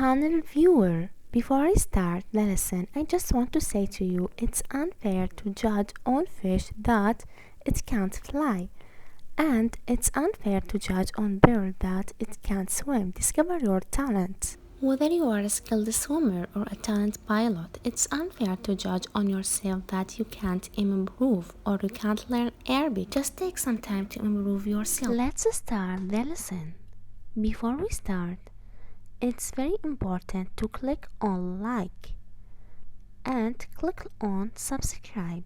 Panel viewer, before I start the lesson, I just want to say to you it's unfair to judge on fish that it can't fly, and it's unfair to judge on bird that it can't swim. Discover your talent. Whether you are a skilled swimmer or a talented pilot, it's unfair to judge on yourself that you can't improve or you can't learn Arabic. Just take some time to improve yourself. Let's start the lesson. Before we start, it's very important to click on like and click on subscribe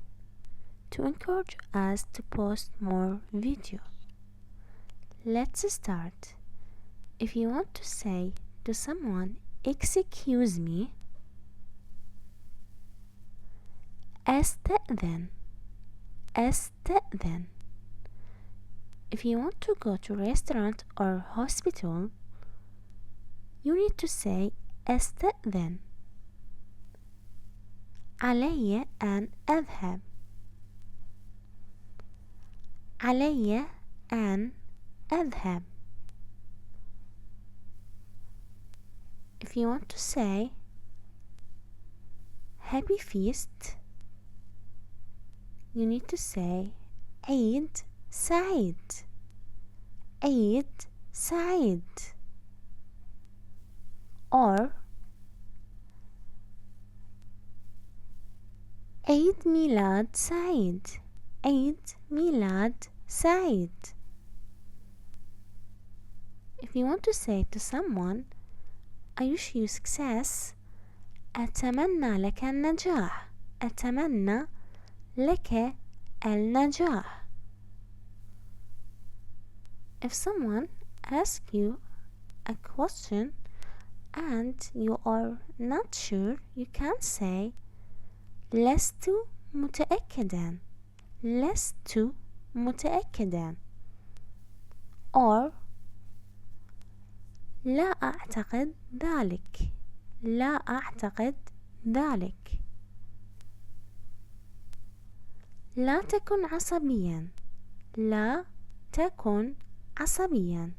to encourage us to post more video. Let's start. If you want to say to someone, excuse me, أستأذن. أستأذن. If you want to go to restaurant or hospital, you need to say أستأذن. علي أن أذهب. علي أن أذهب. If you want to say happy feast, you need to say عيد سعيد. عيد سعيد. Or عيد ميلاد سعيد. عيد ميلاد سعيد. If you want to say to someone, I wish you success, أتمنى لك النجاح. أتمنى لك النجاح. If someone asks you a question and you are not sure, you can say لست متأكدا. لست متأكدا. Or لا أعتقد ذلك. لا أعتقد ذلك. لا تكن عصبيا. لا تكن عصبيا.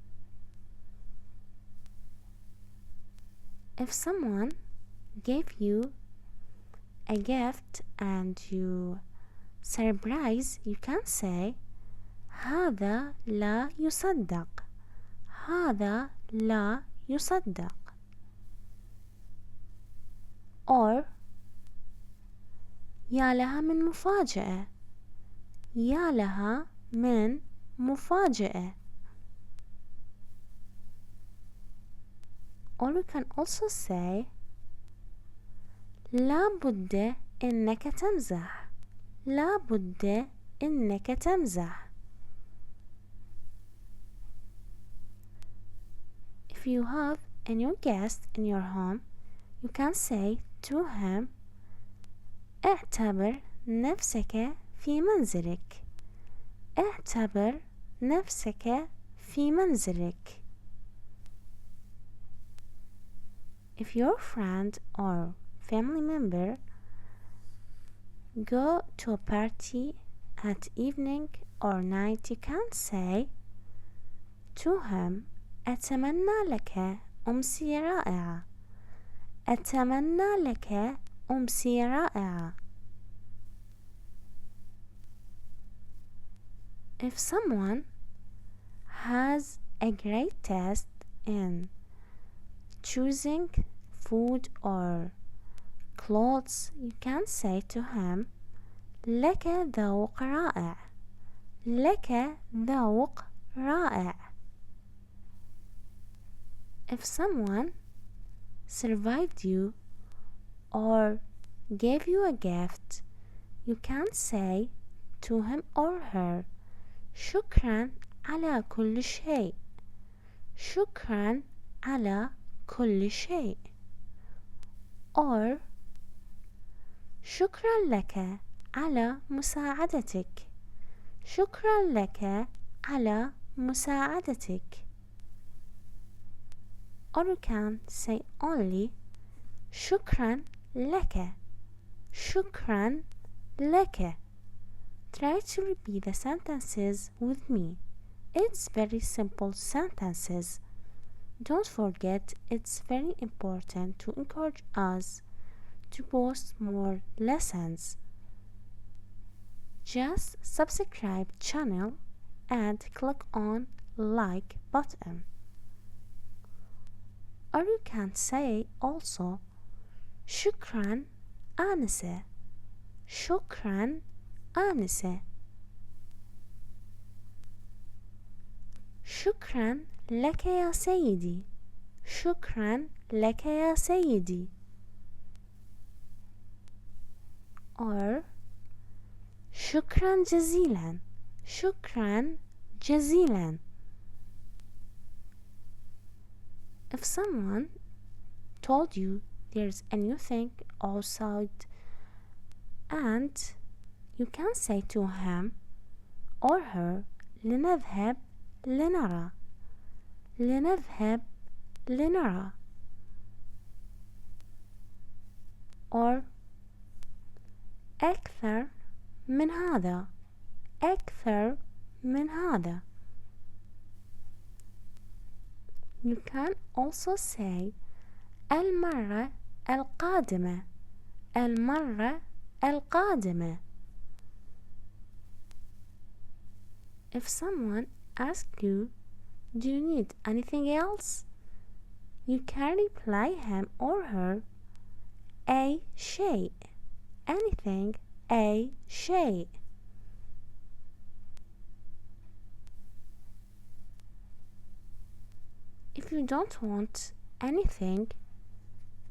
If someone gave you a gift and you surprise, you can say هذا لا يصدق. هذا لا يصدق. Or يا لها من مفاجأة. يا لها من مفاجأة. Or you can also say لا بد إنك تمزح. لا بد إنك تمزح. If you have a new guest in your home, you can say to him اعتبر نفسك في منزلك. اعتبر نفسك في منزلك. If your friend or family member go to a party at evening or night, you can say to him أتمنى لك أمسية رائعة. أتمنى لك أمسية رائعة. If someone has a great taste in choosing food or clothes, you can say to him لك ذوق رائع. لك ذوق رائع. If someone survived you or gave you a gift, you can say to him or her شكرا على كل شيء. شكرا على كل شيء. Or شكرا لك على مساعدتك. شكرا لك على مساعدتك. Or you can say only شكرا لك. شكرا لك. Try to repeat the sentences with me. It's very simple sentences. Don't forget, it's very important to encourage us to post more lessons. Just subscribe channel and click on like button. Or you can say also شكرا آنسة. شكرا آنسة. شكرا لك يا سيدي. شكرا لك يا سيدي. or شكرا جزيلا. شكرا جزيلا. If someone told you there's a new thing outside and you can say to him or her لنذهب لنرى. لنذهب لنرى. or أكثر من هذا. أكثر من هذا. You can also say المرة القادمة. المرة القادمة. If someone asks you, do you need anything else? You can reply him or her أي شيء. Anything أي شيء. If you don't want anything,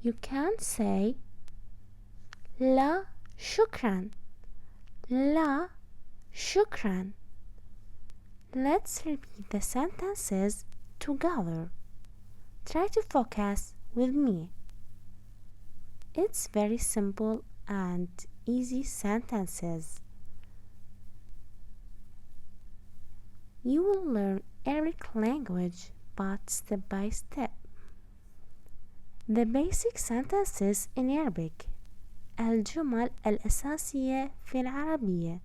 you can say لا شكرا. لا شكرا. Let's repeat the sentences together. Try to focus with me. It's very simple and easy sentences. You will learn Arabic language but step by step. The basic sentences in Arabic. الجمل الأساسية في العربية.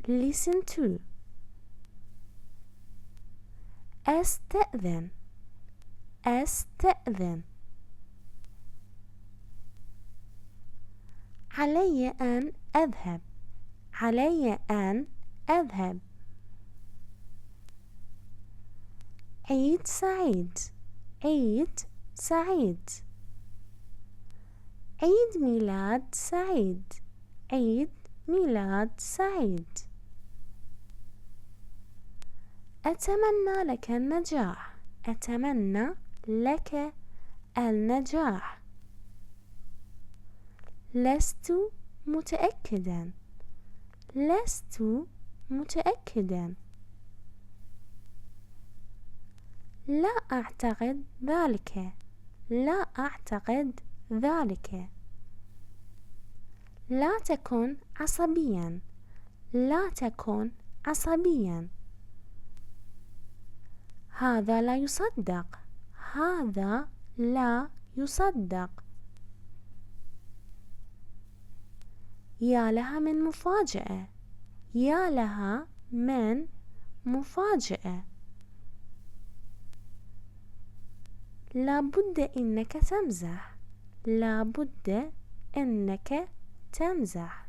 Lesson-02. أستأذن. أستأذن. علي أن أذهب. علي أن أذهب. عيد سعيد. عيد سعيد. عيد ميلاد سعيد. عيد ميلاد سعيد. أتمنى لك النجاح. أتمنى لك النجاح. لست متأكدا. لست متأكدا. لا أعتقد ذلك. لا أعتقد ذلك. لا تكن عصبيا. لا تكن عصبيا. هذا لا يصدق. هذا لا يصدق. يا لها من مفاجأة. يا لها من مفاجأة. لا بد إنك تمزح. لا بد إنك تمزح.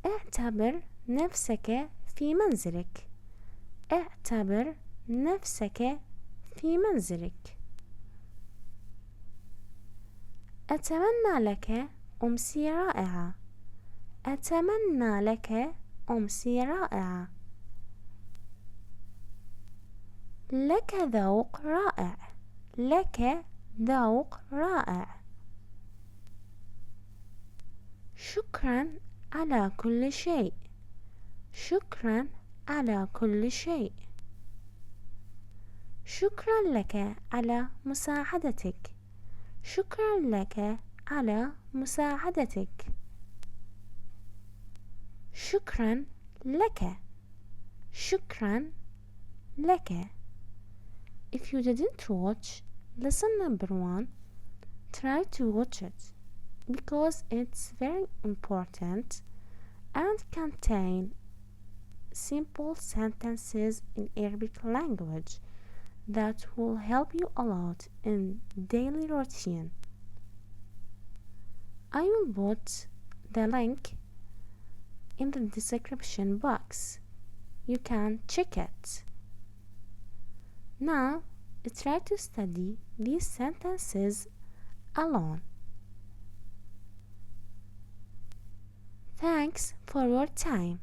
اعتبر نفسك في منزلك. اعتبر نفسك في منزلك. أتمنى لك أمسية رائعة. أتمنى لك أمسية رائعة. لك ذوق رائع. لك ذوق رائع. شكرا على كل شيء. شكرا على كل شيء. شكرا لك على مساعدتك. شكرا لك على مساعدتك. شكرا لك. شكرا لك. If you didn't watch lesson-1, try to watch it because it's very important and contain simple sentences in Arabic language that will help you a lot in daily routine. I will put the link in the description box. You can check it. Now, try to study these sentences alone. Thanks for your time.